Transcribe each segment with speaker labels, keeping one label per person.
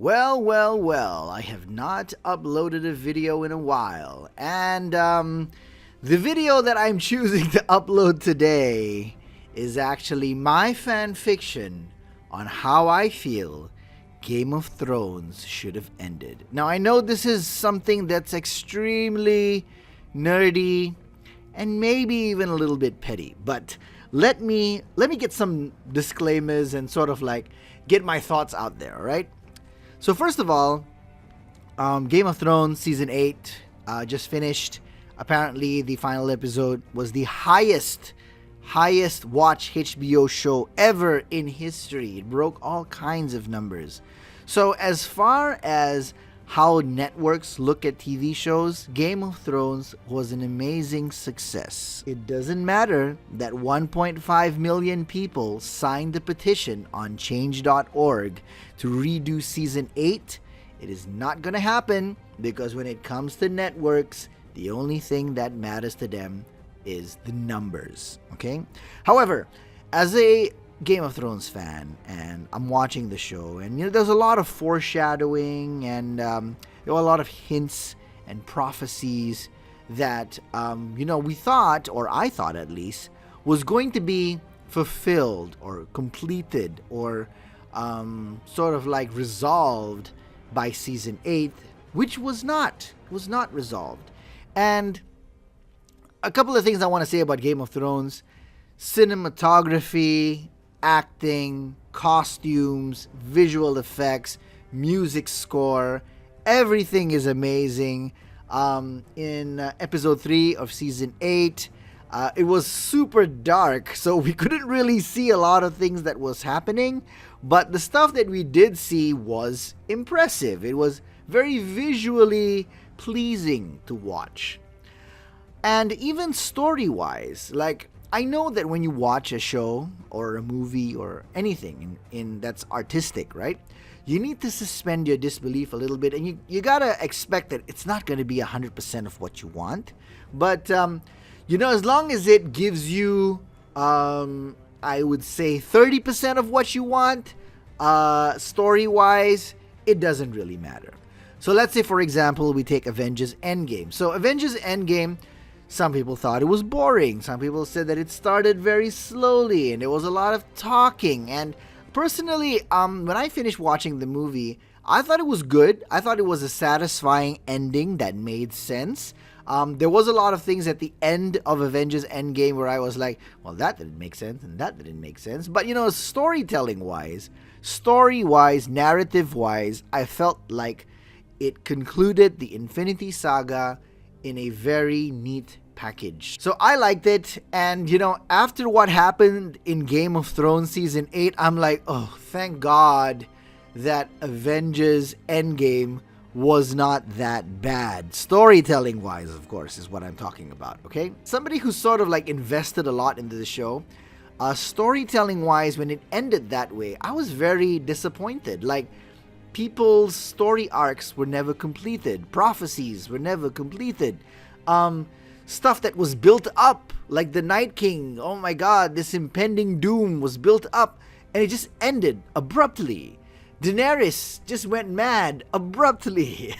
Speaker 1: Well, I have not uploaded a video in a while, and the video that I'm choosing to upload today is actually my fan fiction on how I feel Game of Thrones should have ended. Now, I know this is something that's extremely nerdy and maybe even a little bit petty, but let me get some disclaimers and sort of like get my thoughts out there, all right? So first of all, Game of Thrones Season 8 just finished. Apparently, the final episode was the highest watch HBO show ever in history. It broke all kinds of numbers. So as far as how networks look at TV shows, Game of Thrones was an amazing success. It doesn't matter that 1.5 million people signed the petition on change.org to redo Season 8. It is not going to happen because when it comes to networks, the only thing that matters to them is the numbers, okay? However, as a Game of Thrones fan, and I'm watching the show, and there's a lot of foreshadowing, and there were a lot of hints and prophecies that we thought, or I thought at least, was going to be fulfilled or completed or sort of like resolved by Season 8, which was not resolved. And a couple of things I want to say about Game of Thrones: cinematography, acting, costumes, visual effects, music score, everything is amazing. In episode 3 of Season 8, it was super dark, so we couldn't really see a lot of things that was happening, but the stuff that we did see was impressive. It was very visually pleasing to watch. And even story-wise, like, I know that when you watch a show or a movie or anything in that's artistic, right? You need to suspend your disbelief a little bit, and you gotta expect that it's not gonna be 100% of what you want. But as long as it gives you, I would say 30% of what you want, story-wise, it doesn't really matter. So let's say, for example, we take Avengers Endgame. So Avengers Endgame, some people thought it was boring. Some people said that it started very slowly and there was a lot of talking. And personally, when I finished watching the movie, I thought it was good. I thought it was a satisfying ending that made sense. There was a lot of things at the end of Avengers Endgame where I was like, well, that didn't make sense and that didn't make sense. But, story-wise, narrative-wise, I felt like it concluded the Infinity Saga in a very neat package. So I liked it, and after what happened in Game of Thrones Season 8, I'm like, oh, thank God that Avengers Endgame was not that bad. Storytelling wise, of course, is what I'm talking about, okay? Somebody who sort of like invested a lot into the show, storytelling wise, when it ended that way, I was very disappointed. Like, people's story arcs were never completed. Prophecies were never completed. Stuff that was built up, like the Night King, oh my god, this impending doom was built up, and it just ended abruptly. Daenerys just went mad abruptly.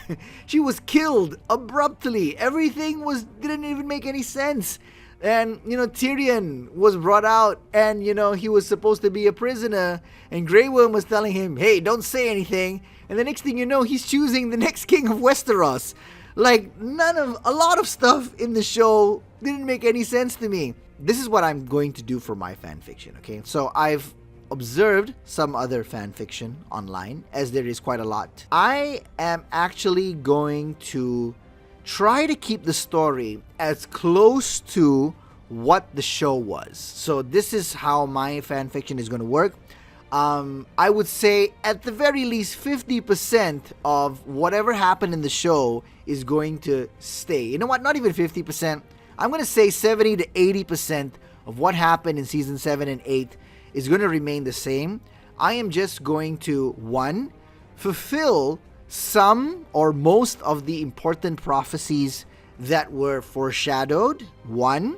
Speaker 1: She was killed abruptly. Everything didn't even make any sense. And, Tyrion was brought out, and, he was supposed to be a prisoner, and Grey Worm was telling him, hey, don't say anything. And the next thing you know, he's choosing the next king of Westeros. Like, a lot of stuff in the show didn't make any sense to me. This is what I'm going to do for my fanfiction, okay? So I've observed some other fanfiction online, as there is quite a lot. I am actually going to try to keep the story as close to what the show was. So this is how my fanfiction is going to work. I would say at the very least 50% of whatever happened in the show is going to stay. You know what? Not even 50%. I'm going to say 70 to 80% of what happened in Season 7 and 8 is going to remain the same. I am just going to, 1, fulfill some or most of the important prophecies that were foreshadowed, 1,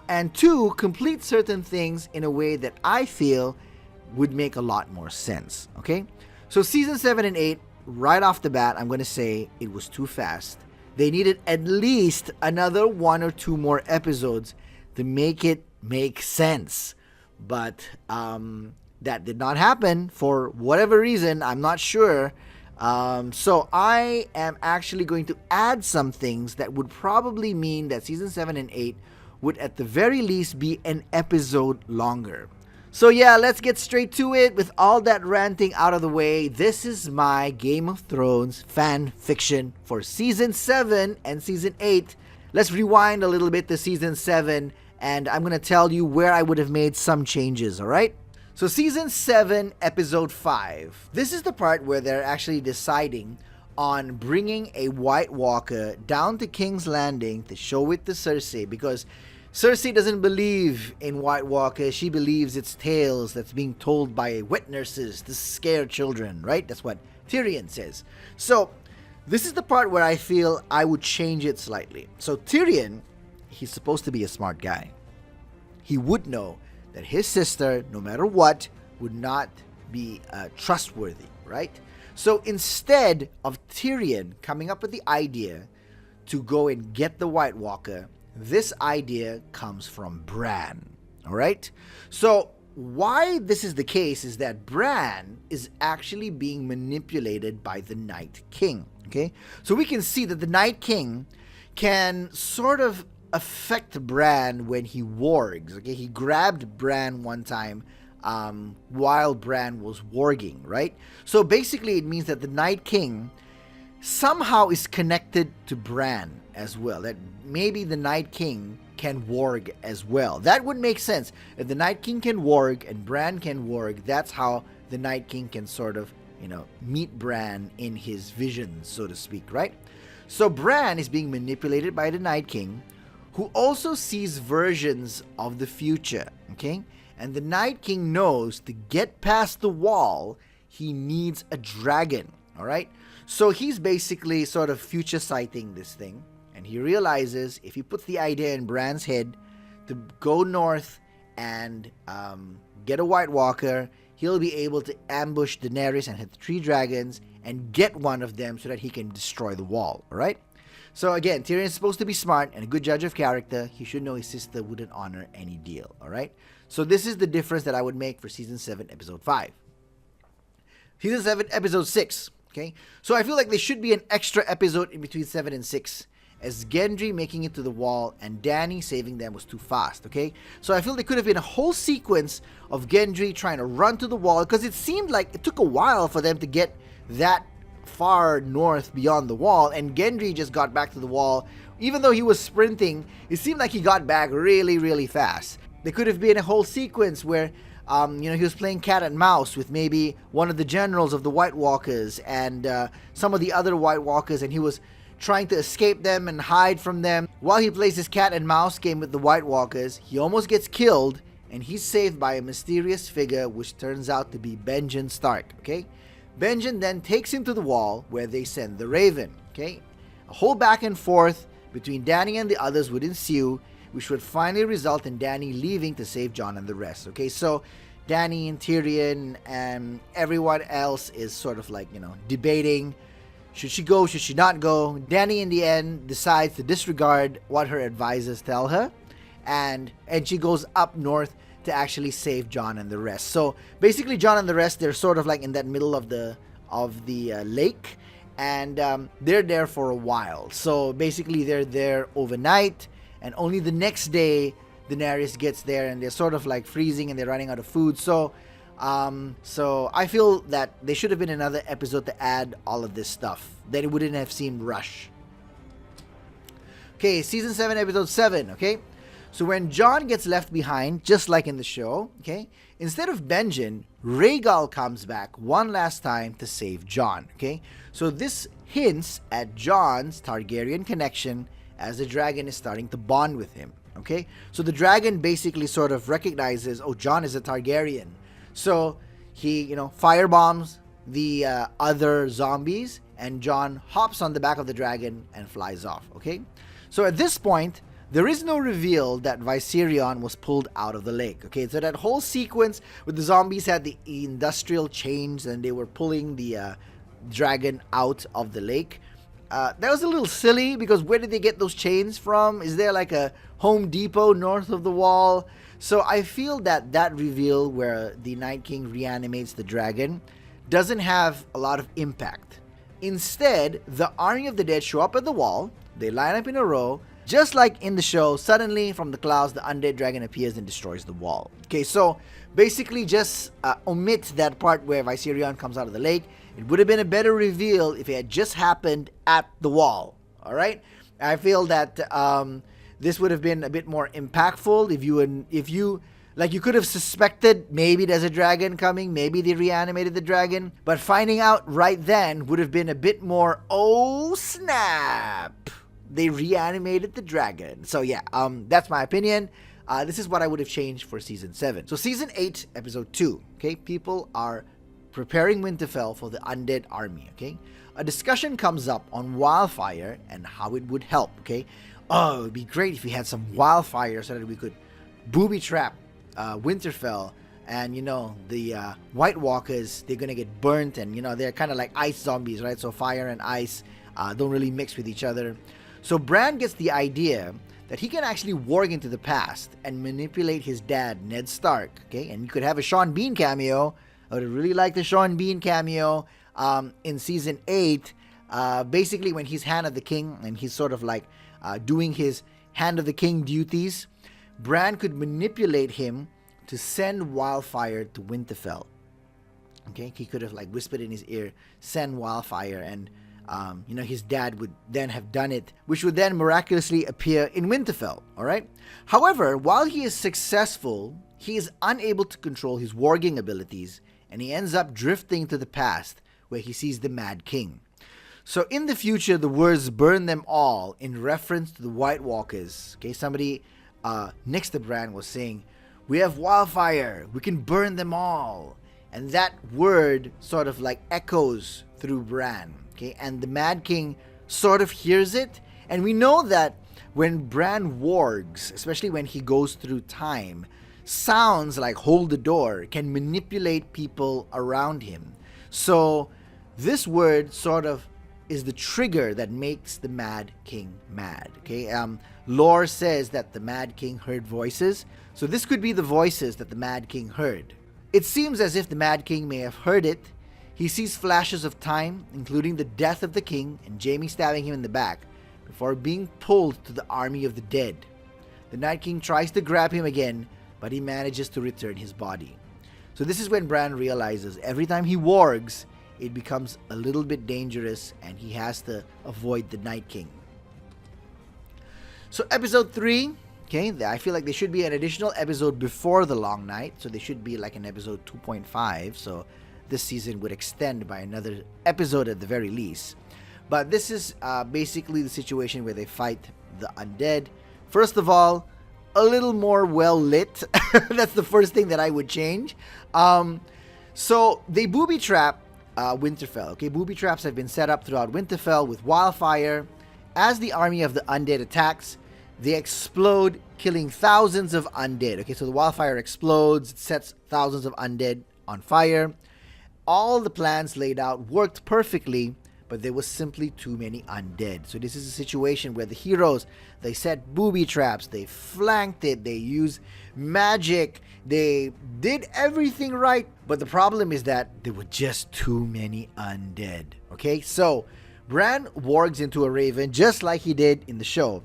Speaker 1: and 2, complete certain things in a way that I feel would make a lot more sense, okay? So season 7 and 8, right off the bat, I'm going to say it was too fast. They needed at least another 1 or 2 more episodes to make it make sense. But that did not happen for whatever reason. I'm not sure. So I am actually going to add some things that would probably mean that season 7 and 8 would at the very least be an episode longer. So yeah, let's get straight to it. With all that ranting out of the way, this is my Game of Thrones fan fiction for season 7 and season 8. Let's rewind a little bit to season 7, and I'm going to tell you where I would have made some changes, alright? So season 7, episode 5. This is the part where they're actually deciding on bringing a White Walker down to King's Landing to show it to Cersei, because Cersei doesn't believe in White Walker. She believes it's tales that's being told by wet nurses to scare children, right? That's what Tyrion says. So this is the part where I feel I would change it slightly. So Tyrion, he's supposed to be a smart guy. He would know that his sister, no matter what, would not be trustworthy, right? So instead of Tyrion coming up with the idea to go and get the White Walker, this idea comes from Bran, all right? So why this is the case is that Bran is actually being manipulated by the Night King, okay? So we can see that the Night King can sort of affect Bran when he wargs, okay? He grabbed Bran one time while Bran was warging, right? So basically it means that the Night King somehow is connected to Bran as well, that maybe the Night King can warg as well. That would make sense. If the Night King can warg and Bran can warg, that's how the Night King can sort of, meet Bran in his visions, so to speak, right? So Bran is being manipulated by the Night King, who also sees versions of the future, okay? And the Night King knows to get past the wall, he needs a dragon, all right? So he's basically sort of future sighting this thing, and he realizes if he puts the idea in Bran's head to go north and get a White Walker, he'll be able to ambush Daenerys and hit the 3 dragons and get one of them so that he can destroy the wall, all right? So again, Tyrion is supposed to be smart and a good judge of character. He should know his sister wouldn't honor any deal, all right? So this is the difference that I would make for season 7, episode 5. Season 7, episode 6. Okay, so I feel like there should be an extra episode in between 7 and 6, as Gendry making it to the wall and Dany saving them was too fast, okay? So I feel there could have been a whole sequence of Gendry trying to run to the wall, because it seemed like it took a while for them to get that far north beyond the wall, and Gendry just got back to the wall. Even though he was sprinting, it seemed like he got back really, really fast. There could have been a whole sequence where he was playing cat and mouse with maybe one of the generals of the White Walkers and some of the other White Walkers, and he was trying to escape them and hide from them. While he plays his cat and mouse game with the White Walkers, he almost gets killed, and he's saved by a mysterious figure which turns out to be Benjen Stark, okay? Benjen then takes him to the wall where they send the Raven, okay? A whole back and forth between Dany and the others would ensue, which would finally result in Dany leaving to save Jon and the rest, okay? So Dany and Tyrion and everyone else is sort of like, debating, should she go, should she not go? Dany in the end decides to disregard what her advisors tell her, and she goes up north to actually save Jon and the rest. So basically Jon and the rest, they're sort of like in that middle of the lake, and they're there for a while. So basically they're there overnight, and only the next day Daenerys gets there, and they're sort of like freezing and they're running out of food. So I feel that there should have been another episode to add all of this stuff. Then it wouldn't have seemed rushed. Okay, season 7, episode 7, okay? So when Jon gets left behind, just like in the show, okay, instead of Benjen, Rhaegal comes back one last time to save Jon, okay? So this hints at Jon's Targaryen connection, as the dragon is starting to bond with him, okay? So the dragon basically sort of recognizes, oh, Jon is a Targaryen. So he, firebombs the other zombies, and Jon hops on the back of the dragon and flies off, okay? So at this point, there is no reveal that Viserion was pulled out of the lake. Okay, so that whole sequence where the zombies had the industrial chains and they were pulling the dragon out of the lake, that was a little silly, because where did they get those chains from? Is there like a Home Depot north of the wall? So I feel that that reveal where the Night King reanimates the dragon doesn't have a lot of impact. Instead, the army of the dead show up at the wall, they line up in a row, just like in the show. Suddenly from the clouds the undead dragon appears and destroys the wall. Okay, so basically just omit that part where Viserion comes out of the lake. It would have been a better reveal if it had just happened at the wall. Alright? I feel that this would have been a bit more impactful if you like, you could have suspected maybe there's a dragon coming, maybe they reanimated the dragon, but finding out right then would have been a bit more, oh snap, they reanimated the dragon. So yeah, that's my opinion. This is what I would have changed for Season 7. So Season 8, Episode 2, okay? People are preparing Winterfell for the undead army, okay? A discussion comes up on wildfire and how it would help, okay? Oh, it would be great if we had some wildfire so that we could booby trap Winterfell, and the White Walkers, they're gonna get burnt, and they're kind of like ice zombies, right? So fire and ice don't really mix with each other. So Bran gets the idea that he can actually warg into the past and manipulate his dad, Ned Stark, okay? And you could have a Sean Bean cameo. I would really like the Sean Bean cameo in Season 8, basically when he's Hand of the King and he's sort of like doing his Hand of the King duties. Bran could manipulate him to send wildfire to Winterfell. Okay, he could have like whispered in his ear, send wildfire, and his dad would then have done it, which would then miraculously appear in Winterfell. All right. However, while he is successful, he is unable to control his warging abilities, and he ends up drifting to the past where he sees the Mad King. So in the future, the words "burn them all" in reference to the White Walkers. Okay, somebody next to Bran was saying, "We have wildfire, we can burn them all," and that word sort of like echoes through Bran. Okay, and the Mad King sort of hears it, and we know that when Bran wargs, especially when he goes through time, sounds like "hold the door" can manipulate people around him. So this word sort of is the trigger that makes the Mad King mad. Okay, lore says that the Mad King heard voices, so this could be the voices that the Mad King heard. It seems as if the Mad King may have heard it. He sees flashes of time, including the death of the king and Jaime stabbing him in the back, before being pulled to the army of the dead. The Night King tries to grab him again, but he manages to return his body. So this is when Bran realizes every time he wargs, it becomes a little bit dangerous and he has to avoid the Night King. So episode 3, okay, I feel like there should be an additional episode before the Long Night, so there should be like an episode 2.5, so this season would extend by another episode at the very least. But this is basically the situation where they fight the undead. First of all, a little more well lit. That's the first thing that I would change. So they booby trap Winterfell. Okay, booby traps have been set up throughout Winterfell with wildfire. As the army of the undead attacks, they explode, killing thousands of undead. Okay, so the wildfire explodes, it sets thousands of undead on fire. All the plans laid out worked perfectly, but there was simply too many undead. So this is a situation where the heroes, they set booby traps, they flanked it, they used magic, they did everything right, but the problem is that there were just too many undead. Okay, so Bran wargs into a raven just like he did in the show,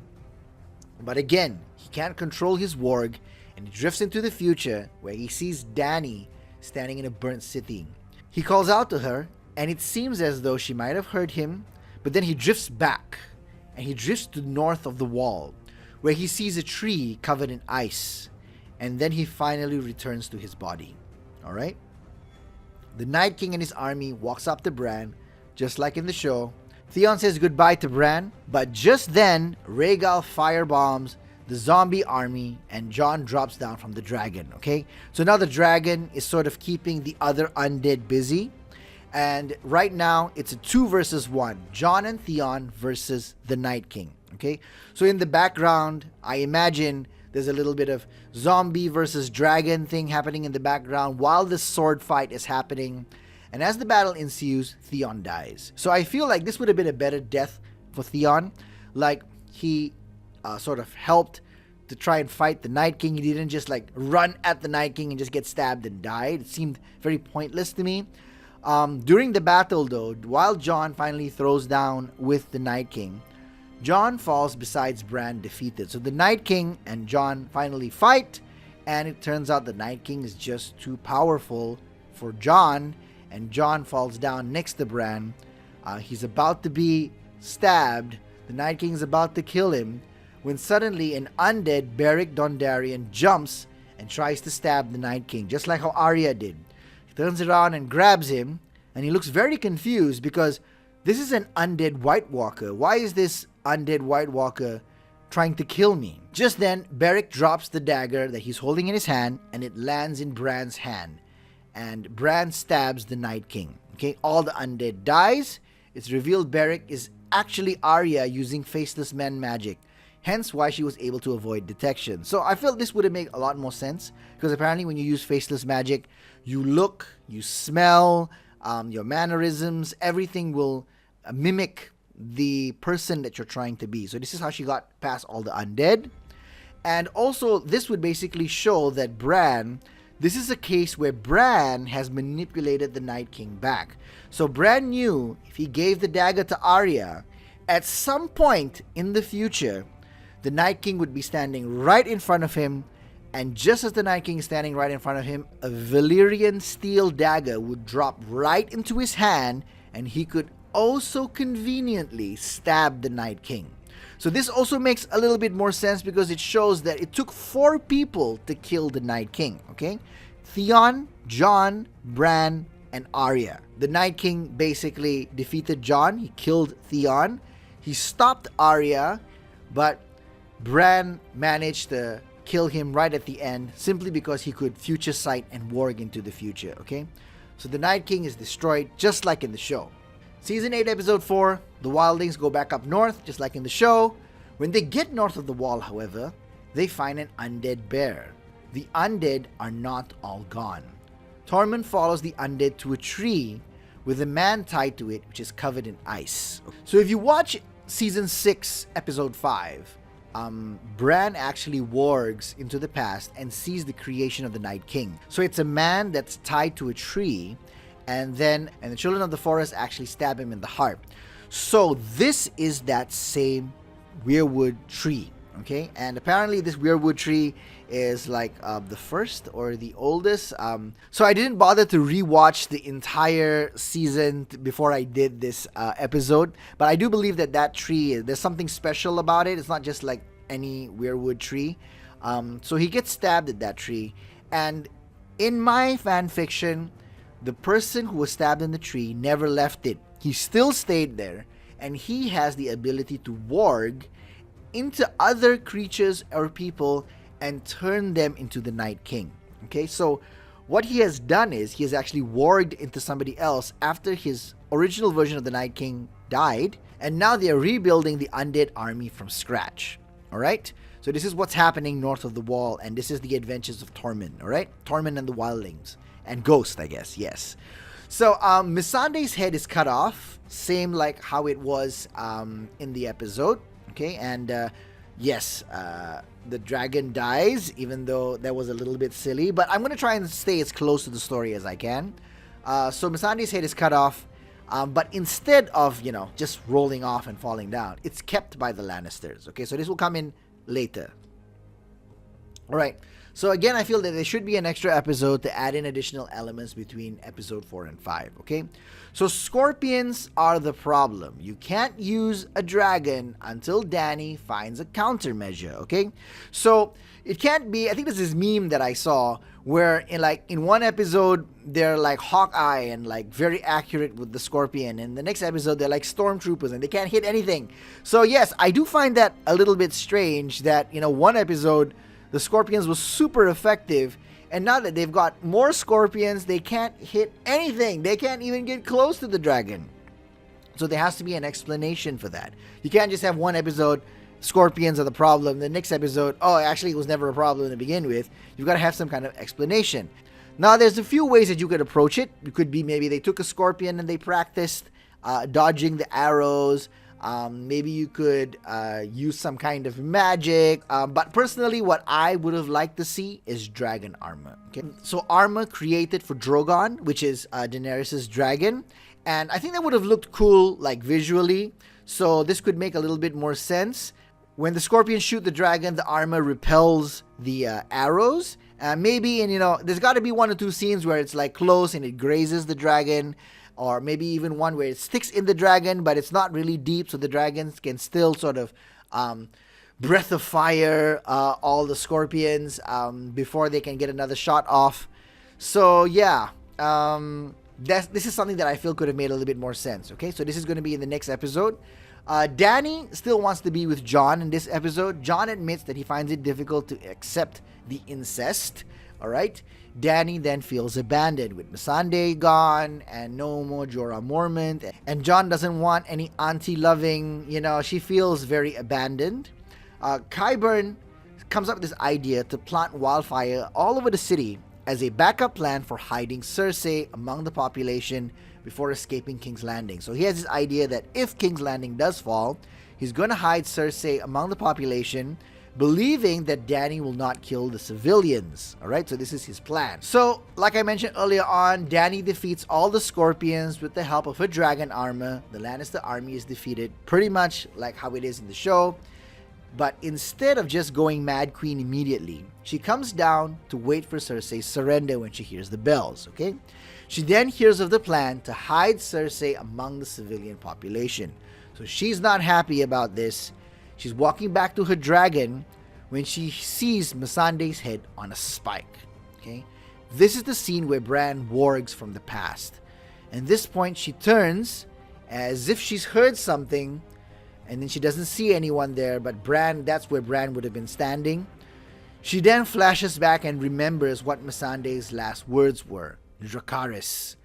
Speaker 1: but again, he can't control his warg, and he drifts into the future where he sees Dany standing in a burnt city. He calls out to her, and it seems as though she might have heard him, but then he drifts back, and he drifts to the north of the wall, where he sees a tree covered in ice, and then he finally returns to his body. Alright? The Night King and his army walks up to Bran, just like in the show. Theon says goodbye to Bran, but just then, Rhaegal firebombs the zombie army, and Jon drops down from the dragon. Okay? So now the dragon is sort of keeping the other undead busy. And right now, it's a 2 versus 1. Jon and Theon versus the Night King. Okay? okay? So in the background, I imagine there's a little bit of zombie versus dragon thing happening in the background while the sword fight is happening. And as the battle ensues, Theon dies. So I feel like this would have been a better death for Theon. Like, he sort of helped to try and fight the Night King. He didn't just like run at the Night King and just get stabbed and died. It seemed very pointless to me. During the battle, though, while Jon finally throws down with the Night King, Jon falls besides Bran defeated. So the Night King and Jon finally fight, and it turns out the Night King is just too powerful for Jon, and Jon falls down next to Bran. He's about to be stabbed. The Night King is about to kill him, when suddenly an undead Beric Dondarrion jumps and tries to stab the Night King, just like how Arya did. He turns around and grabs him, and he looks very confused because this is an undead White Walker. Why is this undead White Walker trying to kill me? Just then, Beric drops the dagger that he's holding in his hand, and it lands in Bran's hand. And Bran stabs the Night King. Okay, all the undead dies. It's revealed Beric is actually Arya using Faceless Man magic. Hence why she was able to avoid detection. So I felt this would have made a lot more sense, because apparently when you use Faceless magic, you look, you smell, your mannerisms, everything will mimic the person that you're trying to be. So this is how she got past all the undead. And also, this would basically show that Bran, this is a case where Bran has manipulated the Night King back. So Bran knew if he gave the dagger to Arya, at some point in the future, the Night King would be standing right in front of him, and just as the Night King is standing right in front of him, a Valyrian steel dagger would drop right into his hand, and he could also conveniently stab the Night King. So this also makes a little bit more sense, because it shows that it took 4 people to kill the Night King, okay? Theon, Jon, Bran, and Arya. The Night King basically defeated Jon. He killed Theon. He stopped Arya, but Bran managed to kill him right at the end, simply because he could future sight and warg into the future, okay? So the Night King is destroyed, just like in the show. Season 8, Episode 4, the wildlings go back up north, just like in the show. When they get north of the wall, however, they find an undead bear. The undead are not all gone. Tormund follows the undead to a tree with a man tied to it, which is covered in ice. So if you watch Season 6, Episode 5, Bran actually wargs into the past and sees the creation of the Night King. So it's a man that's tied to a tree, and the children of the forest actually stab him in the heart. So this is that same weirwood tree, okay? And apparently this weirwood tree is like the first or the oldest. So I didn't bother to rewatch the entire season before I did this episode, but I do believe that tree, there's something special about it. It's not just like any weirwood tree. So he gets stabbed at that tree, and in my fan fiction, the person who was stabbed in the tree never left it. He still stayed there, and he has the ability to warg into other creatures or people and turn them into the Night King. Okay, so what he has done is he has actually warged into somebody else after his original version of the Night King died, and now they are rebuilding the undead army from scratch. Alright? So this is what's happening north of the wall, and this is the adventures of Tormund, alright? Tormund and the wildlings. And Ghost, I guess, yes. So, Missandei's head is cut off, same like how it was in the episode, okay? And yes, the dragon dies, even though that was a little bit silly, but I'm going to try and stay as close to the story as I can. So Missandei's head is cut off, but instead of, just rolling off and falling down, it's kept by the Lannisters, okay? So this will come in later. Alright. So again, I feel that there should be an extra episode to add in additional elements between episode 4 and 5, okay? So scorpions are the problem. You can't use a dragon until Dany finds a countermeasure, okay? So it can't be, I think there's this meme that I saw where in one episode they're like Hawkeye and like very accurate with the scorpion, and the next episode they're like stormtroopers and they can't hit anything. So yes, I do find that a little bit strange that, one episode the scorpions was super effective, and now that they've got more scorpions, they can't hit anything. They can't even get close to the dragon. So there has to be an explanation for that. You can't just have one episode scorpions are the problem. The next episode, oh, actually it was never a problem to begin with. You've got to have some kind of explanation. Now, there's a few ways that you could approach it. It could be maybe they took a scorpion and they practiced dodging the arrows. Maybe you could use some kind of magic. But personally, what I would have liked to see is dragon armor. Okay, so armor created for Drogon, which is Daenerys' dragon. And I think that would have looked cool, like visually. So this could make a little bit more sense. When the scorpions shoot the dragon, the armor repels the arrows. Maybe, and there's got to be one or two scenes where it's like close and it grazes the dragon. Or maybe even one where it sticks in the dragon, but it's not really deep, so the dragons can still sort of breath of fire all the scorpions before they can get another shot off. So yeah, this is something that I feel could have made a little bit more sense. Okay, so this is going to be in the next episode. Danny still wants to be with Jon in this episode. Jon admits that he finds it difficult to accept the incest. All right. Danny then feels abandoned with Missandei gone and no more Jorah Mormont. And Jon doesn't want any auntie loving, she feels very abandoned. Qyburn comes up with this idea to plant wildfire all over the city as a backup plan for hiding Cersei among the population before escaping King's Landing. So he has this idea that if King's Landing does fall, he's going to hide Cersei among the population, believing that Danny will not kill the civilians. Alright, so this is his plan. So, like I mentioned earlier on, Danny defeats all the scorpions with the help of her dragon armor. The Lannister army is defeated, pretty much like how it is in the show. But instead of just going Mad Queen immediately, she comes down to wait for Cersei's surrender when she hears the bells, okay? She then hears of the plan to hide Cersei among the civilian population. So she's not happy about this. She's walking back to her dragon when she sees Missandei's head on a spike. Okay, this is the scene where Bran wargs from the past. At this point, she turns as if she's heard something, and then she doesn't see anyone there. But that's where Bran would have been standing. She then flashes back and remembers what Missandei's last words were: Dracarys.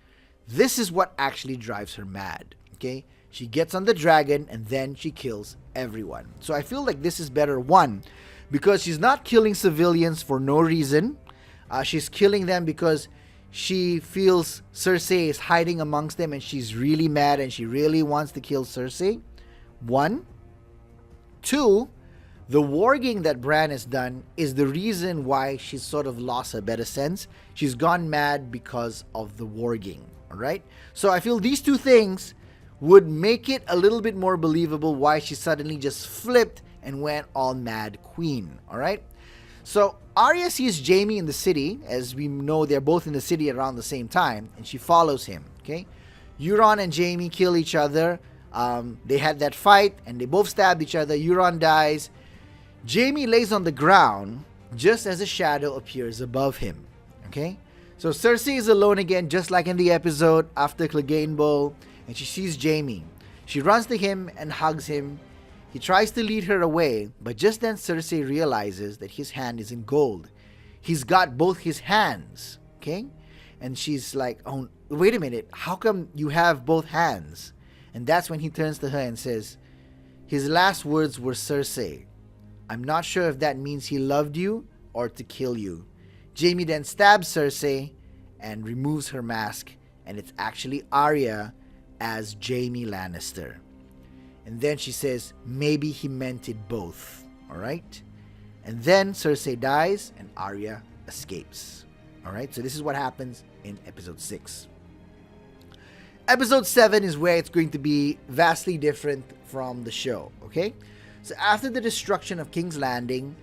Speaker 1: This is what actually drives her mad. Okay. She gets on the dragon and then she kills everyone. So I feel like this is better, one, because she's not killing civilians for no reason. She's killing them because she feels Cersei is hiding amongst them and she's really mad and she really wants to kill Cersei. One. Two, the warging that Bran has done is the reason why she's sort of lost her better sense. She's gone mad because of the warging. Alright? So I feel these two things would make it a little bit more believable why she suddenly just flipped and went all Mad Queen. Alright? So Arya sees Jaime in the city. As we know, they're both in the city around the same time, and she follows him. Okay? Euron and Jaime kill each other. They had that fight and they both stabbed each other. Euron dies. Jaime lays on the ground just as a shadow appears above him. Okay? So Cersei is alone again, just like in the episode after Clegane Bowl. And she sees Jaime. She runs to him and hugs him. He tries to lead her away, but just then Cersei realizes that his hand is in gold. He's got both his hands, okay? And she's like, oh, wait a minute, how come you have both hands? And that's when he turns to her and says, his last words were, Cersei, I'm not sure if that means he loved you or to kill you. Jaime then stabs Cersei and removes her mask, and it's actually Arya as Jaime Lannister. And then she says, maybe he meant it both. Alright? And then Cersei dies and Arya escapes. Alright? So this is what happens in episode 6. Episode 7 is where it's going to be vastly different from the show. Okay? So after the destruction of King's Landing,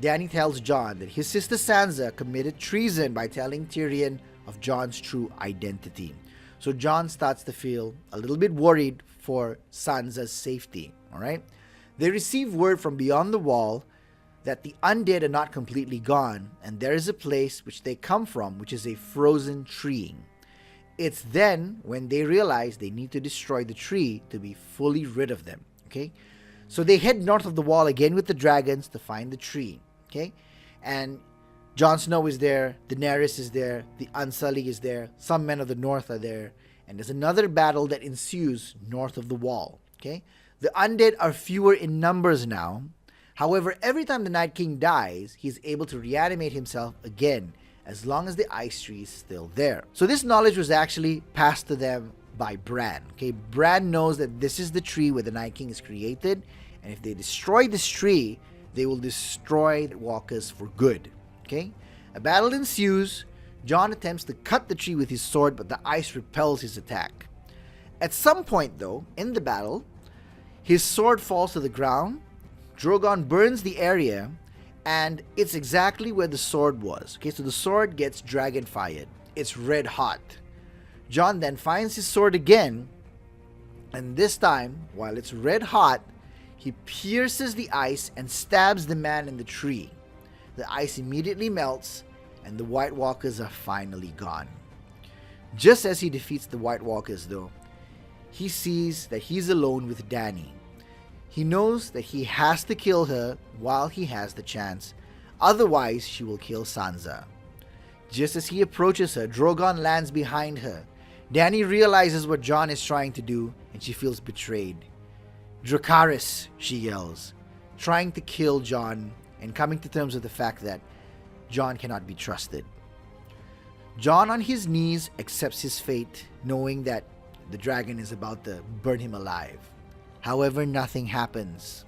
Speaker 1: Dany tells Jon that his sister Sansa committed treason by telling Tyrion of Jon's true identity. So Jon starts to feel a little bit worried for Sansa's safety. Alright? They receive word from beyond the wall that the undead are not completely gone, and there is a place which they come from, which is a frozen tree. It's then when they realize they need to destroy the tree to be fully rid of them. Okay? So they head north of the wall again with the dragons to find the tree. Okay? And Jon Snow is there, Daenerys is there, the Unsullied is there, some men of the north are there, and there's another battle that ensues north of the wall. Okay? The undead are fewer in numbers now. However, every time the Night King dies, he's able to reanimate himself again as long as the ice tree is still there. So this knowledge was actually passed to them by Bran. Okay, Bran knows that this is the tree where the Night King is created, and if they destroy this tree, they will destroy the walkers for good. Okay, a battle ensues. Jon attempts to cut the tree with his sword, but the ice repels his attack. At some point, though, in the battle, his sword falls to the ground. Drogon burns the area, and it's exactly where the sword was. Okay, so the sword gets dragon fired. It's red hot. Jon then finds his sword again, and this time, while it's red hot, he pierces the ice and stabs the man in the tree. The ice immediately melts, and the White Walkers are finally gone. Just as he defeats the White Walkers, though, he sees that he's alone with Dany. He knows that he has to kill her while he has the chance, otherwise she will kill Sansa. Just as he approaches her, Drogon lands behind her. Dany realizes what Jon is trying to do, and she feels betrayed. Dracarys, she yells, trying to kill Jon and coming to terms with the fact that Jon cannot be trusted. Jon on his knees accepts his fate, knowing that the dragon is about to burn him alive. However, nothing happens.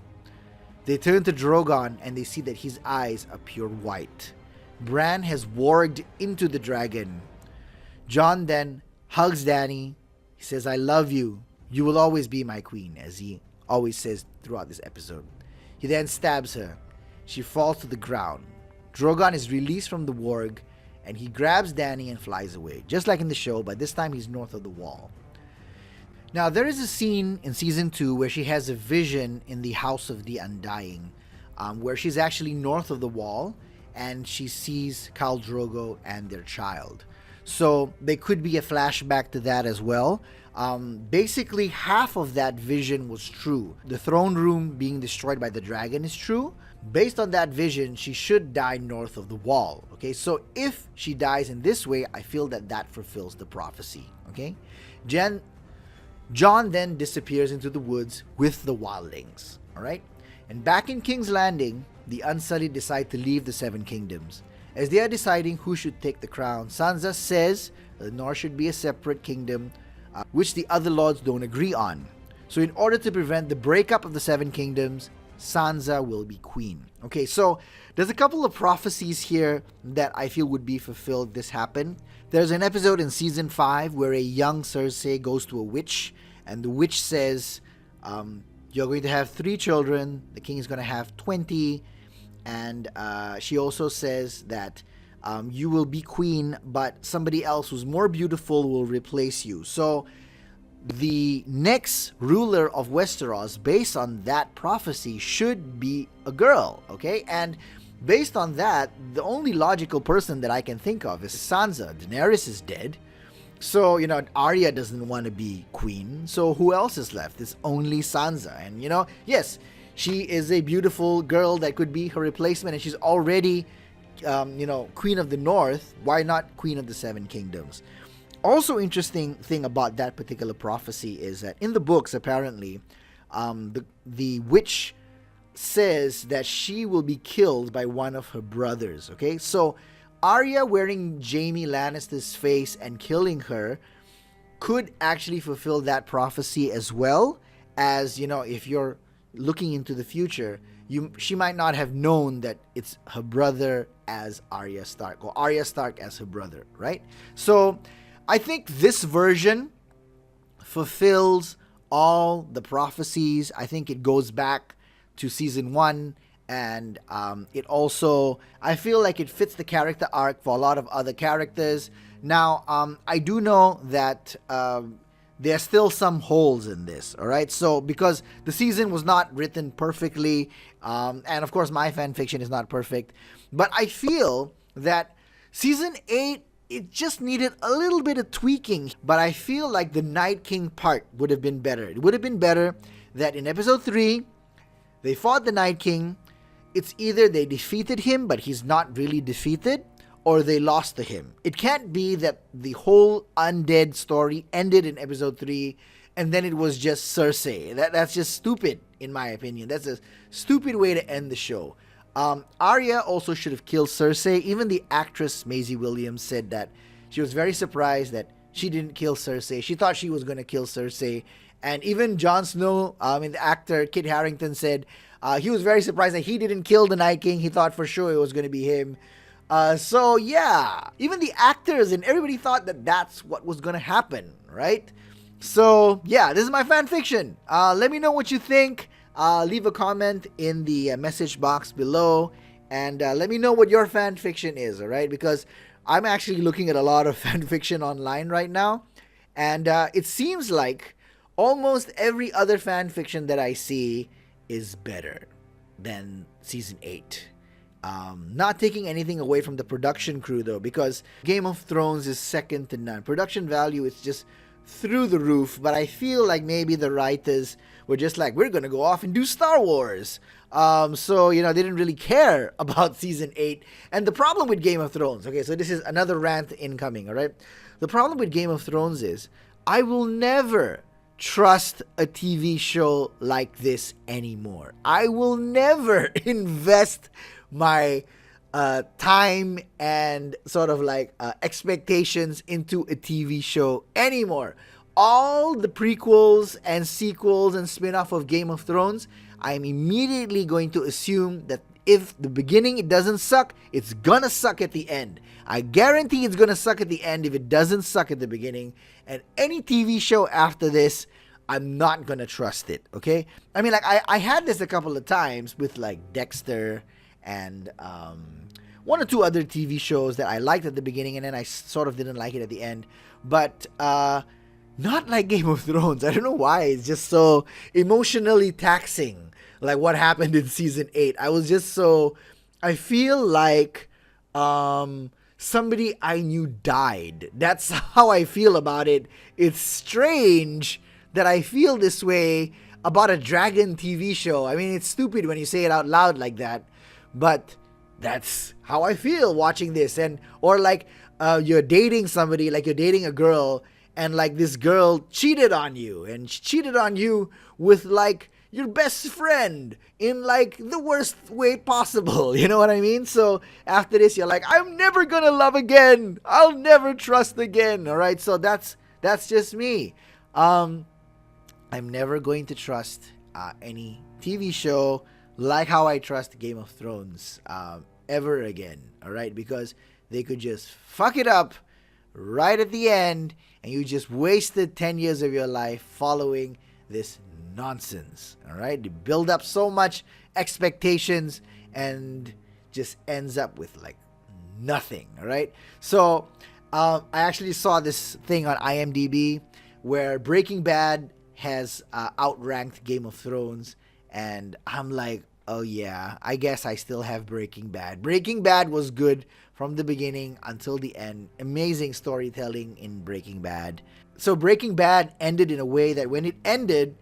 Speaker 1: They turn to Drogon and they see that his eyes are pure white. Bran has warged into the dragon. Jon then hugs Dany. He says, "I love you. You will always be my queen," as he always says throughout this episode. He then stabs her. She falls to the ground. Drogon is released from the warg, and he grabs Dany and flies away, just like in the show, but this time he's north of the wall. Now, there is a scene in Season 2 where she has a vision in the House of the Undying, where she's actually north of the wall, and she sees Khal Drogo and their child. So, there could be a flashback to that as well. Basically, half of that vision was true. The throne room being destroyed by the dragon is true. Based on that vision, she should die north of the wall. Okay, so if she dies in this way, I feel that that fulfills the prophecy. Okay, Jon then disappears into the woods with the wildlings. Alright, and back in King's Landing, the Unsullied decide to leave the Seven Kingdoms. As they are deciding who should take the crown, Sansa says the North should be a separate kingdom, which the other lords don't agree on. So in order to prevent the breakup of the Seven Kingdoms, Sansa will be queen. Okay, so there's a couple of prophecies here that I feel would be fulfilled if this happened. There's an episode in Season 5 where a young Cersei goes to a witch, and the witch says, you're going to have 3 children, the king is going to have 20, and she also says that you will be queen, but somebody else who's more beautiful will replace you. So the next ruler of Westeros, based on that prophecy, should be a girl, okay? And based on that, the only logical person that I can think of is Sansa. Daenerys is dead. So, Arya doesn't want to be queen. So who else is left? It's only Sansa. And, yes, she is a beautiful girl that could be her replacement. And she's already, Queen of the North. Why not Queen of the Seven Kingdoms? Also interesting thing about that particular prophecy is that in the books, apparently, the witch says that she will be killed by one of her brothers. Okay, so Arya wearing Jaime Lannister's face and killing her could actually fulfill that prophecy, as well as, if you're looking into the future, she might not have known that it's her brother as Arya Stark, or Arya Stark as her brother, right? So I think this version fulfills all the prophecies. I think it goes back to Season 1, and it also, I feel like it fits the character arc for a lot of other characters. Now, I do know that there's still some holes in this, all right? So, because the season was not written perfectly, and of course my fan fiction is not perfect, but I feel that Season 8, it just needed a little bit of tweaking. But I feel like the Night King part would have been better. It would have been better that in episode 3, they fought the Night King. It's either they defeated him, but he's not really defeated, or they lost to him. It can't be that the whole undead story ended in episode 3 and then it was just Cersei. That's just stupid, in my opinion. That's a stupid way to end the show. Arya also should have killed Cersei. Even the actress Maisie Williams said that she was very surprised that she didn't kill Cersei. She thought she was going to kill Cersei. And even Jon Snow, the actor Kit Harington said he was very surprised that he didn't kill the Night King. He thought for sure it was going to be him. So yeah, even the actors and everybody thought that that's what was going to happen, right? So yeah, this is my fan fiction. Let me know what you think. Leave a comment in the message box below, and let me know what your fan fiction is, all right? Because I'm actually looking at a lot of fan fiction online right now, and it seems like almost every other fan fiction that I see is better than season 8. Not taking anything away from the production crew though, because Game of Thrones is second to none. Production value is just through the roof, but I feel like maybe the writers were just like, we're gonna go off and do Star Wars. So they didn't really care about season 8. And the problem with Game of Thrones, okay, so this is another rant incoming, all right? The problem with Game of Thrones is I will never trust a TV show like this anymore. I will never invest my time and sort of like expectations into a TV show anymore. All the prequels and sequels and spin-off of Game of Thrones, I'm immediately going to assume that if the beginning it doesn't suck, it's gonna suck at the end. I guarantee it's gonna suck at the end if it doesn't suck at the beginning. And any TV show after this, I'm not gonna trust it, okay? I mean, like, I had this a couple of times with like Dexter and one or two other TV shows that I liked at the beginning and then I sort of didn't like it at the end. But not like Game of Thrones. I don't know why. It's just so emotionally taxing. Like what happened in season 8. I feel like somebody I knew died. That's how I feel about it. It's strange that I feel this way about a dragon TV show. I mean, it's stupid when you say it out loud like that, but that's how I feel watching this. Or like you're dating somebody, like you're dating a girl, and like this girl cheated on you, and she cheated on you with like your best friend in like the worst way possible. You know what I mean? So after this, you're like, I'm never gonna love again. I'll never trust again. All right. So that's just me. I'm never going to trust any TV show like how I trust Game of Thrones ever again. All right. Because they could just fuck it up right at the end, and you just wasted 10 years of your life following this nonsense. All right, you build up so much expectations and just ends up with like nothing. All right, so I actually saw this thing on IMDb where Breaking Bad has outranked Game of Thrones, and I'm like, oh yeah, I guess I still have Breaking Bad. Breaking Bad was good from the beginning until the end. Amazing storytelling in Breaking Bad. So Breaking Bad ended in a way that when it ended,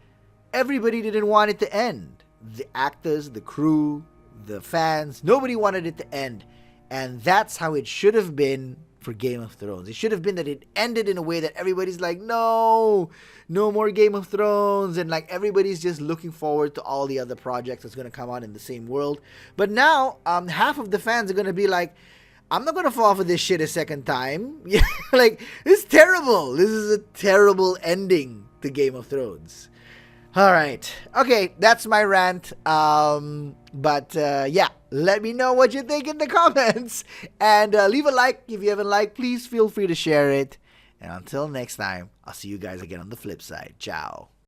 Speaker 1: everybody didn't want it to end. The actors, the crew, the fans, nobody wanted it to end. And that's how it should have been for Game of Thrones. It should have been that it ended in a way that everybody's like, no more Game of Thrones, and like everybody's just looking forward to all the other projects that's going to come out in the same world. But now half of the fans are going to be like, I'm not going to fall for this shit a second time. Yeah, like, it's terrible. This is a terrible ending to Game of Thrones. All right. Okay, that's my rant. But yeah, let me know what you think in the comments. And leave a like if you haven't liked. Please feel free to share it. And until next time, I'll see you guys again on the flip side. Ciao.